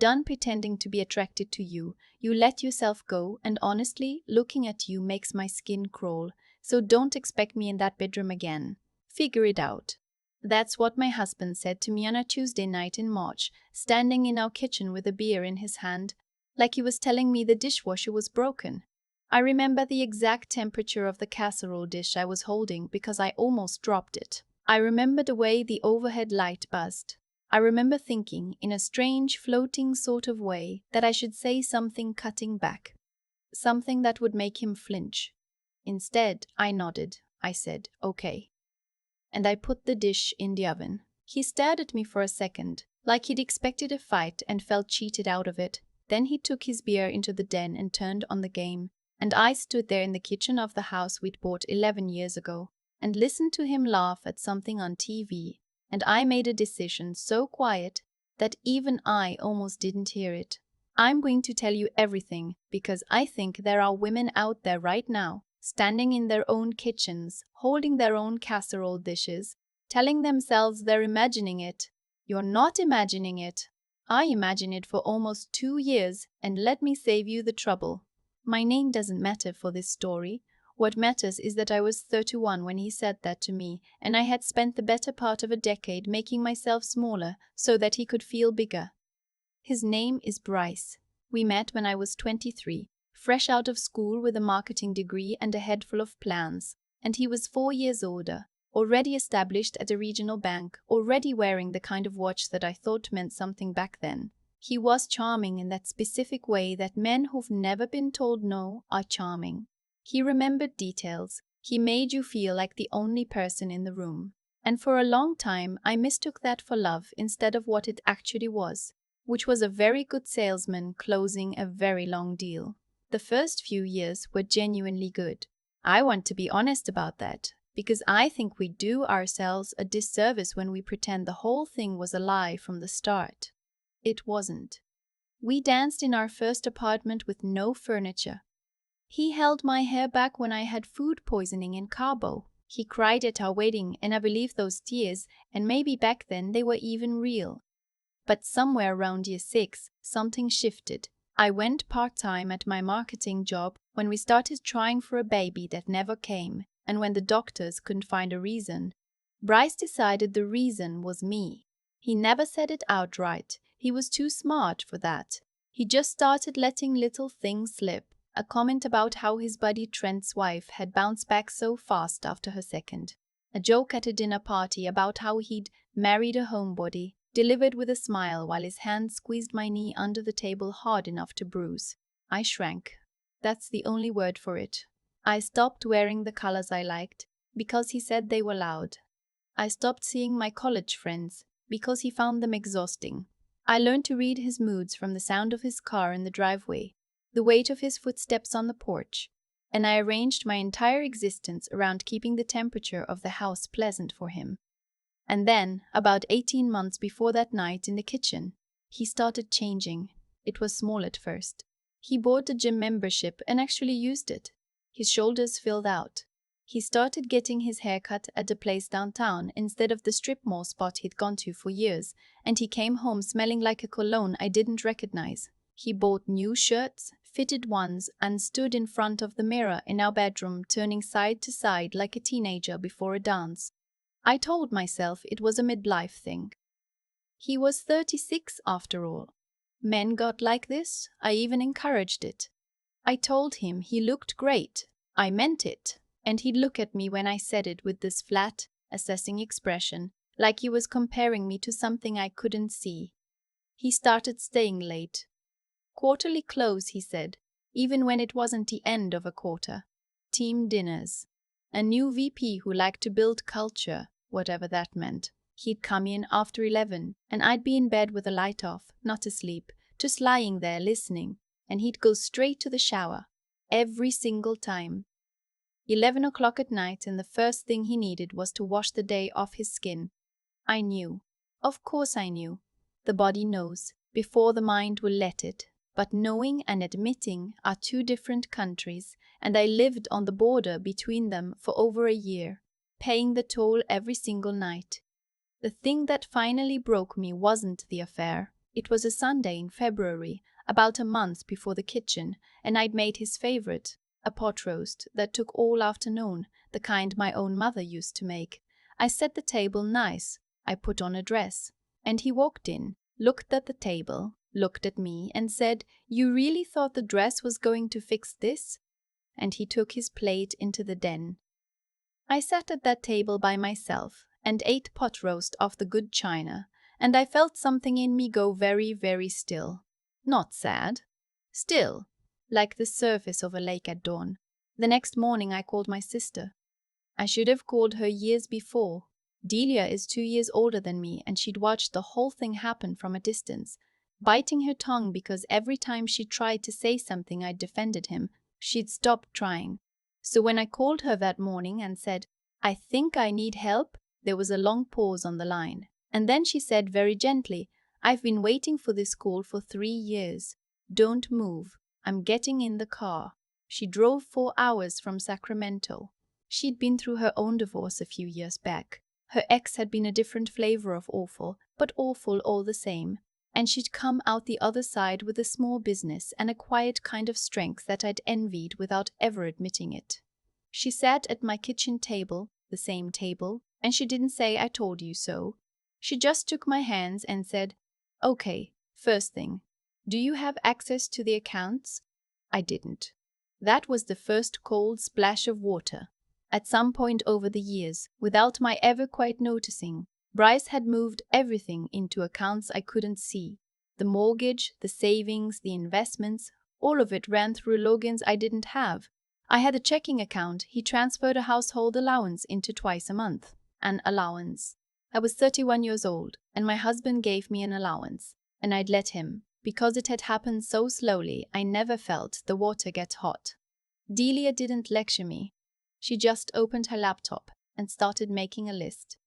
done pretending to be attracted to you. You let yourself go, and honestly, looking at you makes my skin crawl. So don't expect me in that bedroom again. Figure it out." That's what my husband said to me on a Tuesday night in March, standing in our kitchen with a beer in his hand, like he was telling me the dishwasher was broken. I remember the exact temperature of the casserole dish I was holding because I almost dropped it. I remember the way the overhead light buzzed. I remember thinking, in a strange, floating sort of way, that I should say something cutting back. Something that would make him flinch. Instead, I nodded. I said, "Okay." And I put the dish in the oven. He stared at me for a second, like he'd expected a fight and felt cheated out of it. Then he took his beer into the den and turned on the game, and I stood there in the kitchen of the house we'd bought 11 years ago, and listened to him laugh at something on TV, and I made a decision so quiet that even I almost didn't hear it. I'm going to tell you everything because I think there are women out there right now, standing in their own kitchens, holding their own casserole dishes, telling themselves they're imagining it. You're not imagining it. I imagined it for almost 2 years, and let me save you the trouble. My name doesn't matter for this story. What matters is that I was 31 when he said that to me, and I had spent the better part of a decade making myself smaller so that he could feel bigger. His name is Bryce. We met when I was 23, fresh out of school with a marketing degree and a head full of plans, and he was 4 years older, already established at a regional bank, already wearing the kind of watch that I thought meant something back then. He was charming in that specific way that men who've never been told no are charming. He remembered details. He made you feel like the only person in the room. And for a long time, I mistook that for love instead of what it actually was, which was a very good salesman closing a very long deal. The first few years were genuinely good. I want to be honest about that, because I think we do ourselves a disservice when we pretend the whole thing was a lie from the start. It wasn't. We danced in our first apartment with no furniture. He held my hair back when I had food poisoning in Cabo. He cried at our wedding, and I believe those tears, and maybe back then they were even real. But somewhere around year 6, something shifted. I went part-time at my marketing job when we started trying for a baby that never came, and when the doctors couldn't find a reason. Bryce decided the reason was me. He never said it outright. He was too smart for that. He just started letting little things slip. A comment about how his buddy Trent's wife had bounced back so fast after her second. A joke at a dinner party about how he'd married a homebody, delivered with a smile while his hand squeezed my knee under the table hard enough to bruise. I shrank. That's the only word for it. I stopped wearing the colors I liked because he said they were loud. I stopped seeing my college friends because he found them exhausting. I learned to read his moods from the sound of his car in the driveway, the weight of his footsteps on the porch, and I arranged my entire existence around keeping the temperature of the house pleasant for him. And then, about 18 months before that night in the kitchen, he started changing. It was small at first. He bought a gym membership and actually used it. His shoulders filled out. He started getting his hair cut at a place downtown instead of the strip mall spot he'd gone to for years, and he came home smelling like a cologne I didn't recognize. He bought new shirts, fitted ones, and stood in front of the mirror in our bedroom turning side to side like a teenager before a dance. I told myself it was a midlife thing. He was 36 after all. Men got like this. I even encouraged it. I told him he looked great. I meant it. And he'd look at me when I said it with this flat, assessing expression, like he was comparing me to something I couldn't see. He started staying late. Quarterly close, he said, even when it wasn't the end of a quarter. Team dinners. A new VP who liked to build culture, whatever that meant. He'd come in after 11, and I'd be in bed with the light off, not asleep, just lying there listening, and he'd go straight to the shower. Every single time. 11 o'clock at night, and the first thing he needed was to wash the day off his skin. I knew. Of course I knew. The body knows, before the mind will let it. But knowing and admitting are two different countries, and I lived on the border between them for over a year, paying the toll every single night. The thing that finally broke me wasn't the affair. It was a Sunday in February, about a month before the kitchen, and I'd made his favorite, a pot roast that took all afternoon, the kind my own mother used to make. I set the table nice. I put on a dress. And he walked in, looked at the table, looked at me, and said, "You really thought the dress was going to fix this?" And he took his plate into the den. I sat at that table by myself and ate pot roast off the good china, and I felt something in me go very, very still. Not sad. Still, like the surface of a lake at dawn. The next morning I called my sister. I should have called her years before. Delia is 2 years older than me, and she'd watched the whole thing happen from a distance, biting her tongue because every time she tried to say something I defended him, she'd stop trying. So when I called her that morning and said, "I think I need help," there was a long pause on the line. And then she said very gently, "I've been waiting for this call for 3 years. Don't move. I'm getting in the car." She drove 4 hours from Sacramento. She'd been through her own divorce a few years back. Her ex had been a different flavor of awful, but awful all the same. And she'd come out the other side with a small business and a quiet kind of strength that I'd envied without ever admitting it. She sat at my kitchen table, the same table, and she didn't say "I told you so." She just took my hands and said, "Okay, first thing, do you have access to the accounts?" I didn't. That was the first cold splash of water. At some point over the years, without my ever quite noticing, Bryce had moved everything into accounts I couldn't see. The mortgage, the savings, the investments, all of it ran through logins I didn't have. I had a checking account. He transferred a household allowance into twice a month. An allowance. I was 31 years old, and my husband gave me an allowance, and I'd let him. Because it had happened so slowly, I never felt the water get hot. Delia didn't lecture me. She just opened her laptop and started making a list.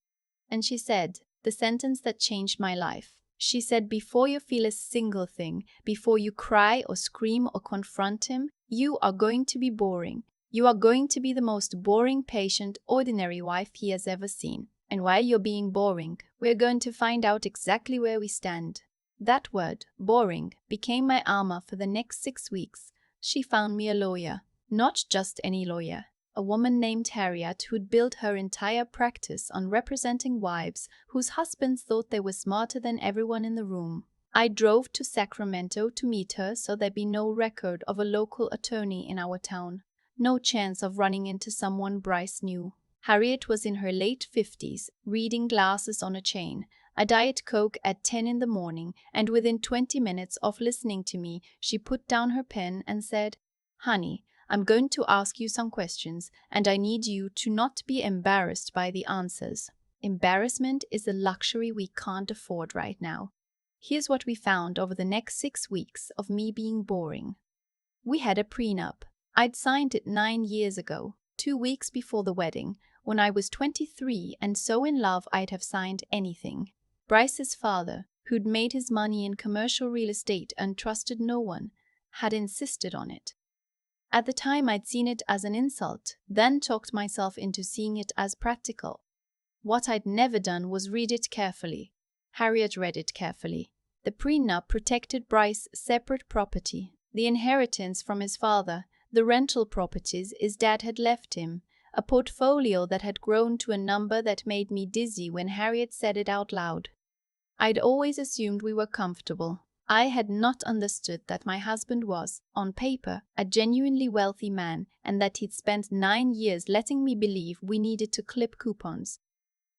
And she said, the sentence that changed my life. She said, "Before you feel a single thing, before you cry or scream or confront him, you are going to be boring. You are going to be the most boring, patient, ordinary wife he has ever seen. And while you're being boring, we're going to find out exactly where we stand." That word, boring, became my armor for the next 6 weeks. She found me a lawyer. Not just any lawyer. A woman named Harriet who'd built her entire practice on representing wives whose husbands thought they were smarter than everyone in the room. I drove to Sacramento to meet her so there'd be no record of a local attorney in our town. No chance of running into someone Bryce knew. Harriet was in her late 50s, reading glasses on a chain, a Diet Coke at 10 in the morning, and within 20 minutes of listening to me, she put down her pen and said, "Honey, I'm going to ask you some questions, and I need you to not be embarrassed by the answers. Embarrassment is a luxury we can't afford right now." Here's what we found over the next 6 weeks of me being boring. We had a prenup. I'd signed it 9 years ago, 2 weeks before the wedding, when I was 23 and so in love I'd have signed anything. Bryce's father, who'd made his money in commercial real estate and trusted no one, had insisted on it. At the time I'd seen it as an insult, then talked myself into seeing it as practical. What I'd never done was read it carefully. Harriet read it carefully. The prenup protected Bryce's separate property, the inheritance from his father, the rental properties his dad had left him, a portfolio that had grown to a number that made me dizzy when Harriet said it out loud. I'd always assumed we were comfortable. I had not understood that my husband was, on paper, a genuinely wealthy man and that he'd spent 9 years letting me believe we needed to clip coupons.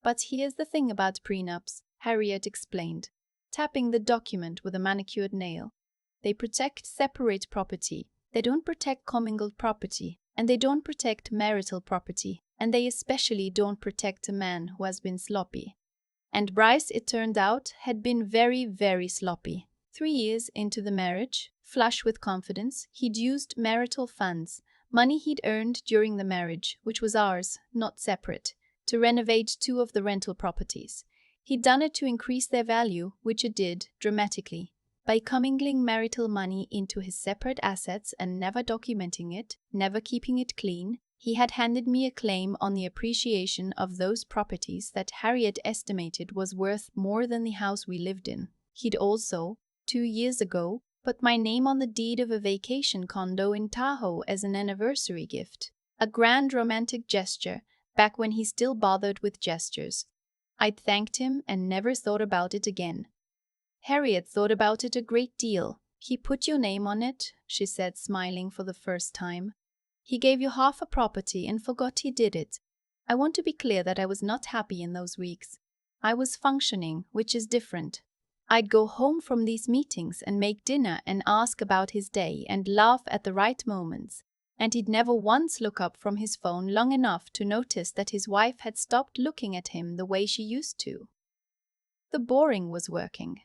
"But here's the thing about prenups," Harriet explained, tapping the document with a manicured nail. "They protect separate property. They don't protect commingled property. And they don't protect marital property. And they especially don't protect a man who has been sloppy." And Bryce, it turned out, had been very, very sloppy. 3 years into the marriage, flush with confidence, he'd used marital funds, money he'd earned during the marriage, which was ours, not separate, to renovate 2 of the rental properties. He'd done it to increase their value, which it did, dramatically. By commingling marital money into his separate assets and never documenting it, never keeping it clean, he had handed me a claim on the appreciation of those properties that Harriet estimated was worth more than the house we lived in. He'd also, 2 years ago, put my name on the deed of a vacation condo in Tahoe as an anniversary gift. A grand romantic gesture, back when he still bothered with gestures. I'd thanked him and never thought about it again. Harriet thought about it a great deal. He put your name on it, she said, smiling for the first time. He gave you half a property and forgot he did it. I want to be clear that I was not happy in those weeks. I was functioning, which is different. I'd go home from these meetings and make dinner and ask about his day and laugh at the right moments. And he'd never once look up from his phone long enough to notice that his wife had stopped looking at him the way she used to. The boring was working.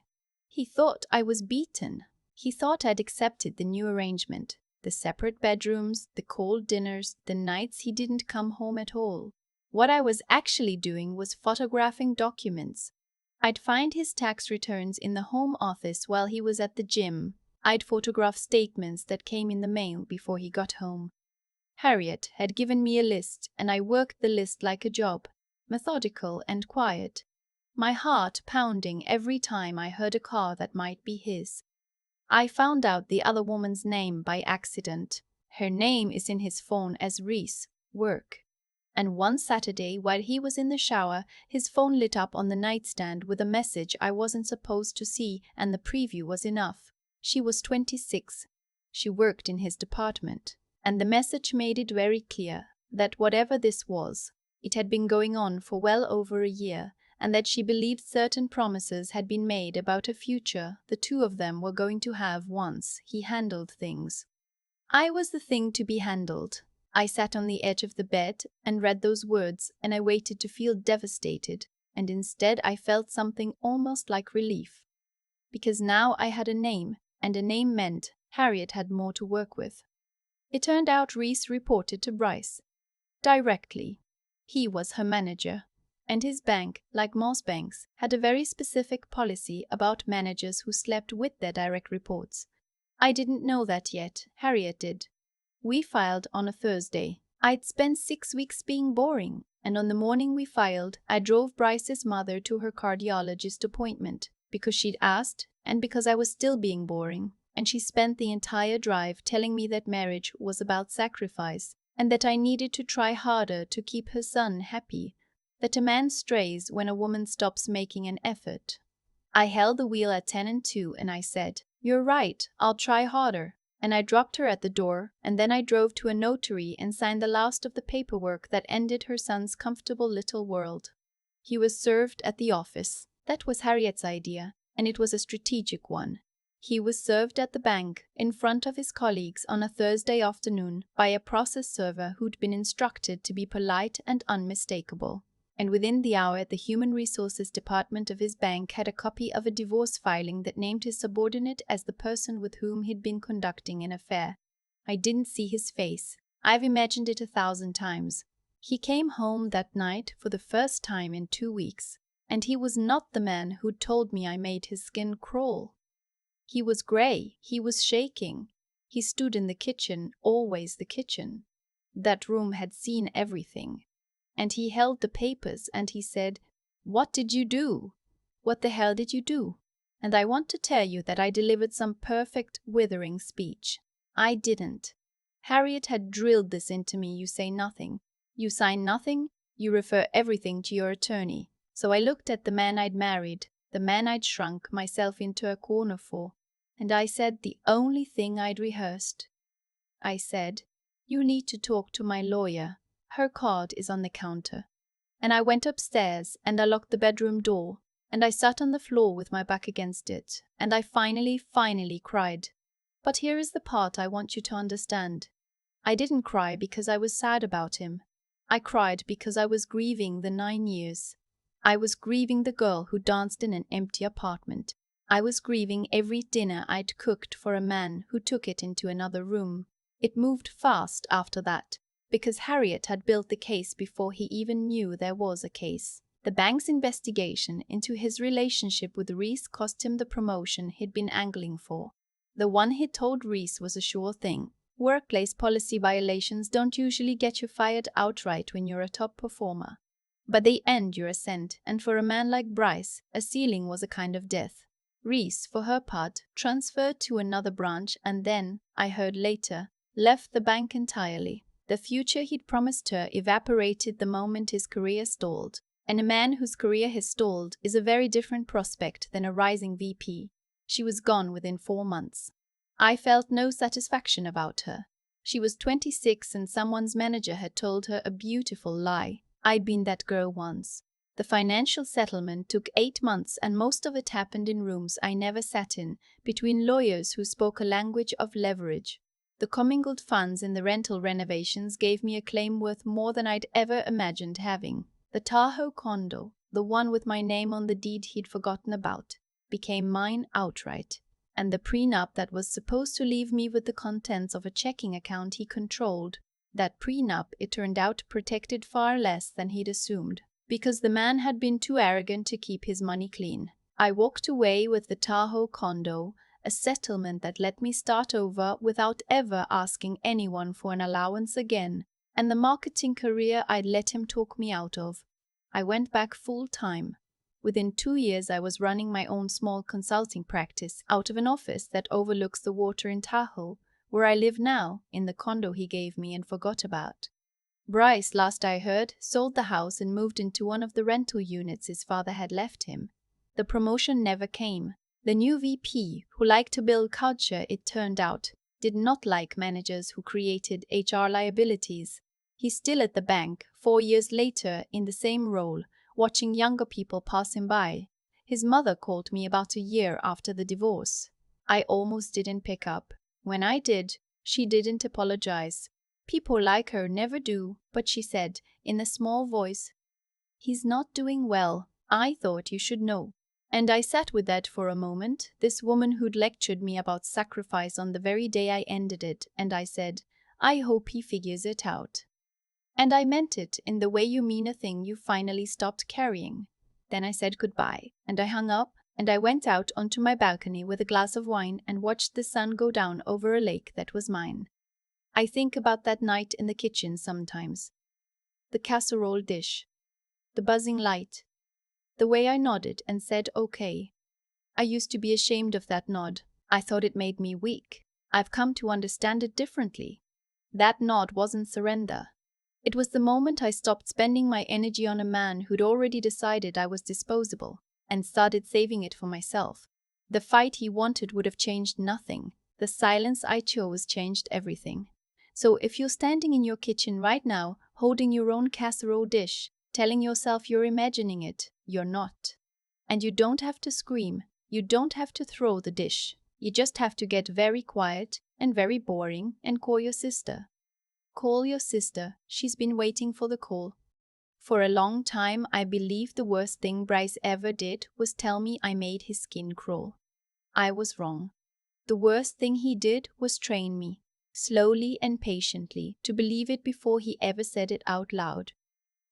He thought I was beaten. He thought I'd accepted the new arrangement, the separate bedrooms, the cold dinners, the nights he didn't come home at all. What I was actually doing was photographing documents. I'd find his tax returns in the home office while he was at the gym. I'd photograph statements that came in the mail before he got home. Harriet had given me a list, and I worked the list like a job, methodical and quiet, my heart pounding every time I heard a car that might be his. I found out the other woman's name by accident. Her name is in his phone as Reese, work. And one Saturday, while he was in the shower, his phone lit up on the nightstand with a message I wasn't supposed to see, and the preview was enough. She was 26. She worked in his department. And the message made it very clear that whatever this was, it had been going on for well over a year, and that she believed certain promises had been made about a future the two of them were going to have once he handled things. I was the thing to be handled. I sat on the edge of the bed and read those words, and I waited to feel devastated, and instead I felt something almost like relief. Because now I had a name, and a name meant Harriet had more to work with. It turned out Reese reported to Bryce. Directly. He was her manager. And his bank, like most banks, had a very specific policy about managers who slept with their direct reports. I didn't know that yet. Harriet did. We filed on a Thursday. I'd spent 6 weeks being boring, and on the morning we filed, I drove Bryce's mother to her cardiologist appointment because she'd asked and because I was still being boring, and she spent the entire drive telling me that marriage was about sacrifice and that I needed to try harder to keep her son happy, that a man strays when a woman stops making an effort. I held the wheel at 10 and 2 and I said, "You're right, I'll try harder." And I dropped her at the door, and then I drove to a notary and signed the last of the paperwork that ended her son's comfortable little world. He was served at the office. That was Harriet's idea, and it was a strategic one. He was served at the bank, in front of his colleagues on a Thursday afternoon, by a process server who'd been instructed to be polite and unmistakable. And within the hour, the human resources department of his bank had a copy of a divorce filing that named his subordinate as the person with whom he'd been conducting an affair. I didn't see his face. I've imagined it 1,000 times. He came home that night for the first time in 2 weeks, and he was not the man who'd told me I made his skin crawl. He was gray. He was shaking. He stood in the kitchen, always the kitchen. That room had seen everything. And he held the papers and he said, "What did you do? What the hell did you do?" And I want to tell you that I delivered some perfect, withering speech. I didn't. Harriet had drilled this into me: you say nothing. You sign nothing. You refer everything to your attorney. So I looked at the man I'd married, the man I'd shrunk myself into a corner for, and I said the only thing I'd rehearsed. I said, "You need to talk to my lawyer. Her card is on the counter." And I went upstairs and I locked the bedroom door and I sat on the floor with my back against it and I finally cried. But here is the part I want you to understand. I didn't cry because I was sad about him. I cried because I was grieving the 9 years. I was grieving the girl who danced in an empty apartment. I was grieving every dinner I'd cooked for a man who took it into another room. It moved fast after that, because Harriet had built the case before he even knew there was a case. The bank's investigation into his relationship with Reese cost him the promotion he'd been angling for. The one he told Reese was a sure thing. Workplace policy violations don't usually get you fired outright when you're a top performer. But they end your ascent, and for a man like Bryce, a ceiling was a kind of death. Reese, for her part, transferred to another branch and then, I heard later, left the bank entirely. The future he'd promised her evaporated the moment his career stalled. And a man whose career has stalled is a very different prospect than a rising VP. She was gone within 4 months. I felt no satisfaction about her. She was 26 and someone's manager had told her a beautiful lie. I'd been that girl once. The financial settlement took 8 months and most of it happened in rooms I never sat in, between lawyers who spoke a language of leverage. The commingled funds in the rental renovations gave me a claim worth more than I'd ever imagined having. The Tahoe condo, the one with my name on the deed he'd forgotten about, became mine outright. And the prenup that was supposed to leave me with the contents of a checking account he controlled, that prenup, it turned out, protected far less than he'd assumed, because the man had been too arrogant to keep his money clean. I walked away with the Tahoe condo, a settlement that let me start over without ever asking anyone for an allowance again, and the marketing career I'd let him talk me out of. I went back full-time. Within 2 years I was running my own small consulting practice out of an office that overlooks the water in Tahoe, where I live now, in the condo he gave me and forgot about. Bryce, last I heard, sold the house and moved into one of the rental units his father had left him. The promotion never came. The new VP, who liked to build culture, it turned out, did not like managers who created HR liabilities. He's still at the bank, 4 years later, in the same role, watching younger people pass him by. His mother called me about a year after the divorce. I almost didn't pick up. When I did, she didn't apologize. People like her never do, but she said, in a small voice, "He's not doing well. I thought you should know." And I sat with that for a moment, this woman who'd lectured me about sacrifice on the very day I ended it, and I said, "I hope he figures it out." And I meant it in the way you mean a thing you finally stopped carrying. Then I said goodbye, and I hung up, and I went out onto my balcony with a glass of wine and watched the sun go down over a lake that was mine. I think about that night in the kitchen sometimes. The casserole dish, the buzzing light, the way I nodded and said okay. I used to be ashamed of that nod. I thought it made me weak. I've come to understand it differently. That nod wasn't surrender. It was the moment I stopped spending my energy on a man who'd already decided I was disposable and started saving it for myself. The fight he wanted would have changed nothing. The silence I chose changed everything. So if you're standing in your kitchen right now, holding your own casserole dish, telling yourself you're imagining it, you're not. And you don't have to scream. You don't have to throw the dish. You just have to get very quiet and very boring and call your sister. Call your sister. She's been waiting for the call. For a long time, I believed the worst thing Bryce ever did was tell me I made his skin crawl. I was wrong. The worst thing he did was train me, slowly and patiently, to believe it before he ever said it out loud.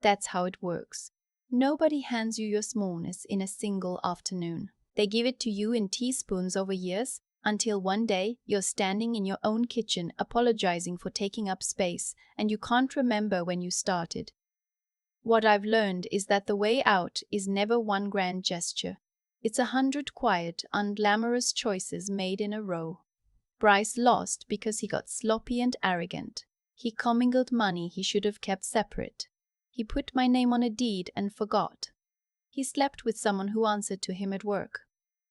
That's how it works. Nobody hands you your smallness in a single afternoon. They give it to you in teaspoons over years, until one day you're standing in your own kitchen apologizing for taking up space, and you can't remember when you started. What I've learned is that the way out is never one grand gesture. It's 100 quiet, unglamorous choices made in a row. Bryce lost because he got sloppy and arrogant. He commingled money he should have kept separate. He put my name on a deed and forgot. He slept with someone who answered to him at work.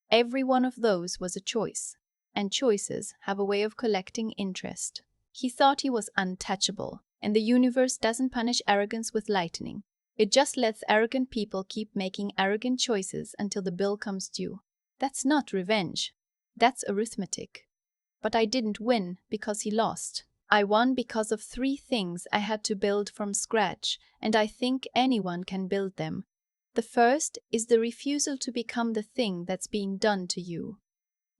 Every one of those was a choice, and choices have a way of collecting interest. He thought he was untouchable, and the universe doesn't punish arrogance with lightning. It just lets arrogant people keep making arrogant choices until the bill comes due. That's not revenge. That's arithmetic. But I didn't win because he lost. I won because of 3 things I had to build from scratch, and I think anyone can build them. The first is the refusal to become the thing that's being done to you.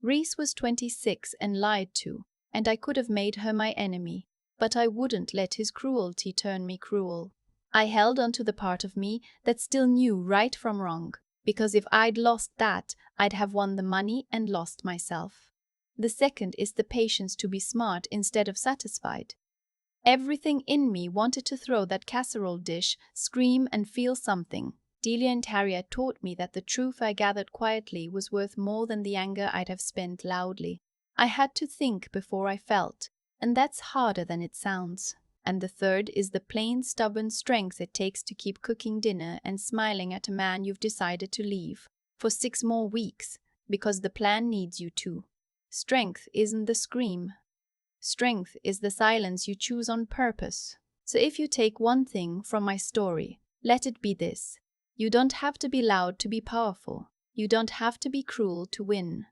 Reese was 26 and lied to, and I could have made her my enemy, but I wouldn't let his cruelty turn me cruel. I held on to the part of me that still knew right from wrong, because if I'd lost that, I'd have won the money and lost myself. The second is the patience to be smart instead of satisfied. Everything in me wanted to throw that casserole dish, scream and feel something. Delia and Harriet taught me that the truth I gathered quietly was worth more than the anger I'd have spent loudly. I had to think before I felt, and that's harder than it sounds. And the third is the plain, stubborn strength it takes to keep cooking dinner and smiling at a man you've decided to leave for 6 more weeks because the plan needs you to. Strength isn't the scream. Strength is the silence you choose on purpose. So if you take one thing from my story, let it be this. You don't have to be loud to be powerful. You don't have to be cruel to win.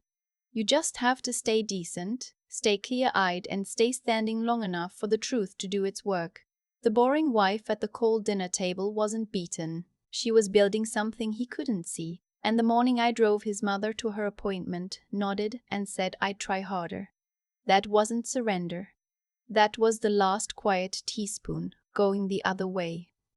You just have to stay decent, stay clear-eyed, and stay standing long enough for the truth to do its work. The boring wife at the cold dinner table wasn't beaten. She was building something he couldn't see. And the morning I drove his mother to her appointment, nodded and said I'd try harder. That wasn't surrender. That was the last quiet teaspoon going the other way.